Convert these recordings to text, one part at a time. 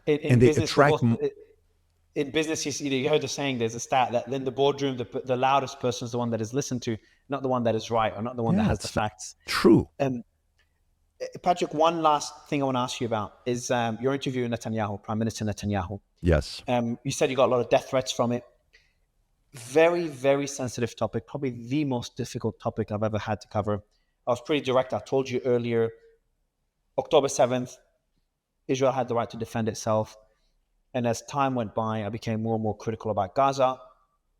In and they business, attract. in business, you heard the saying. There's a stat that in the boardroom, the loudest person is the one that is listened to, not the one that is right, or not the one that Yeah, has the it's facts. true. Patrick, one last thing I want to ask you about is your interview with Netanyahu, Prime Minister Netanyahu. Yes. You said you got a lot of death threats from it. Very, very sensitive topic, probably the most difficult topic I've ever had to cover. I was pretty direct. I told you earlier, October 7th, Israel had the right to defend itself. And as time went by, I became more and more critical about Gaza,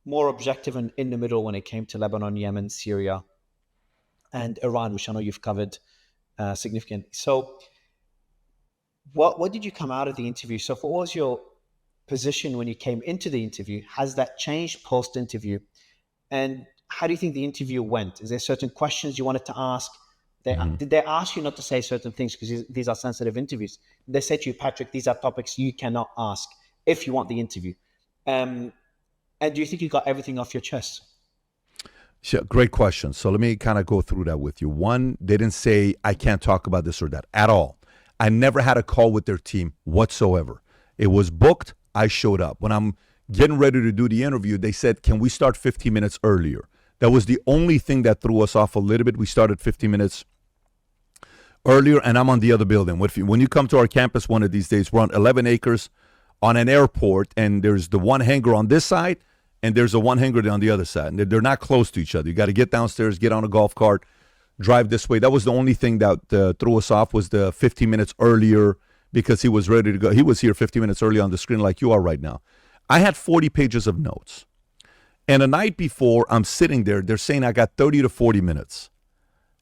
more objective and in the middle when it came to Lebanon, Yemen, Syria, and Iran, which I know you've covered significantly. So what did you come out of the interview? So what was your position when you came into the interview? Has that changed post-interview? And how do you think the interview went? Is there certain questions you wanted to ask? Did they ask you not to say certain things because these are sensitive interviews? They said to you, Patrick, these are topics you cannot ask if you want the interview. And do you think you got everything off your chest? Sure, great question. So let me kind of go through that with you. One, they didn't say, I can't talk about this or that at all. I never had a call with their team whatsoever. It was booked. I showed up. When I'm getting ready to do the interview, they said, can we start 15 minutes earlier? That was the only thing that threw us off a little bit. We started 15 minutes earlier, and I'm on the other building. When you come to our campus one of these days, we're on 11 acres on an airport, and there's the one hangar on this side, and there's a one hangar on the other side. And they're not close to each other. You got to get downstairs, get on a golf cart, drive this way. That was the only thing that threw us off, was the 15 minutes earlier, because he was ready to go. He was here 15 minutes early on the screen like you are right now. I had 40 pages of notes. And the night before, I'm sitting there, they're saying I got 30 to 40 minutes.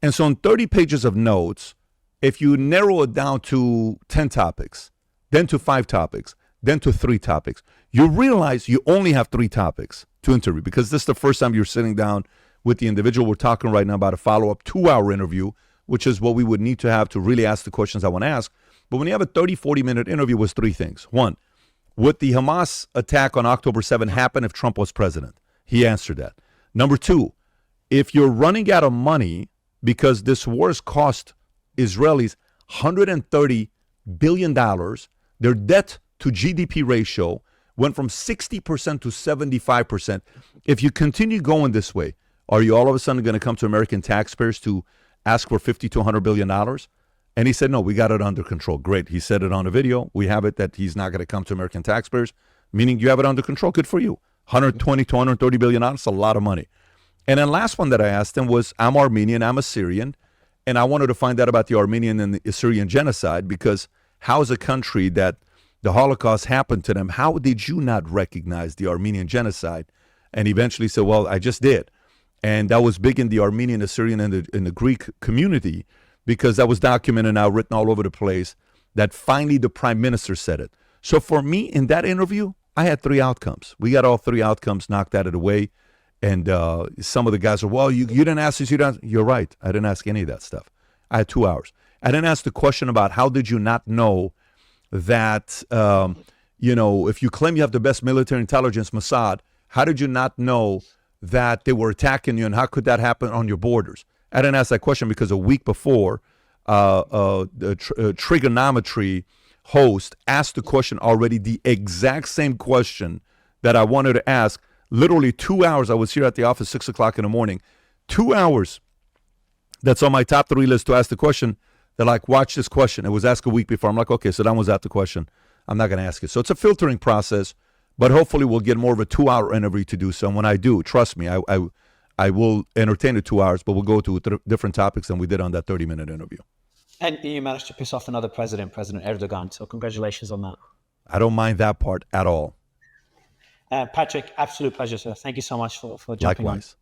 And so in 30 pages of notes, if you narrow it down to 10 topics, then to 5 topics, then to 3 topics, you realize you only have 3 topics to interview, because this is the first time you're sitting down with the individual. We're talking right now about a follow-up 2-hour interview, which is what we would need to have to really ask the questions I want to ask. But when you have a 30, 40-minute interview, was 3 things. One, would the Hamas attack on October 7 happen if Trump was president? He answered that. Number 2, if you're running out of money because this war has cost Israelis $130 billion, their debt to GDP ratio went from 60% to 75%. If you continue going this way, are you all of a sudden going to come to American taxpayers to ask for $50 to $100 billion? And he said, no, we got it under control. Great. He said it on a video. We have it that he's not going to come to American taxpayers, meaning you have it under control. Good for you. 120 to 130 billion, that's a lot of money. And then last one that I asked him was, I'm Armenian, I'm Assyrian, and I wanted to find out about the Armenian and the Assyrian genocide, because how is a country that the Holocaust happened to them, how did you not recognize the Armenian genocide? And eventually said, well, I just did. And that was big in the Armenian, Assyrian, and the Greek community, because that was documented now, written all over the place, that finally the prime minister said it. So for me, in that interview, I had 3 outcomes. We got all 3 outcomes knocked out of the way. And some of the guys are, well, you didn't ask this, you didn't. You're right. I didn't ask any of that stuff. I had 2 hours. I didn't ask the question about how did you not know that, if you claim you have the best military intelligence, Mossad, how did you not know that they were attacking you, and how could that happen on your borders? I didn't ask that question because a week before, the trigonometry host asked the question already, the exact same question that I wanted to ask. Literally 2 hours. I was here at the office 6 o'clock in the morning. 2 hours. That's on my top 3 list to ask the question. They're like, watch this question. It was asked a week before. I'm like, okay, so that was out the question. I'm not going to ask it. So it's a filtering process, but hopefully we'll get more of a 2-hour interview to do so. And when I do, trust me, I will entertain the 2 hours, but we'll go to different topics than we did on that 30-minute interview. And you managed to piss off another president, President Erdogan. So congratulations on that. I don't mind that part at all. Patrick, absolute pleasure, sir. Thank you so much for jumping on. Likewise.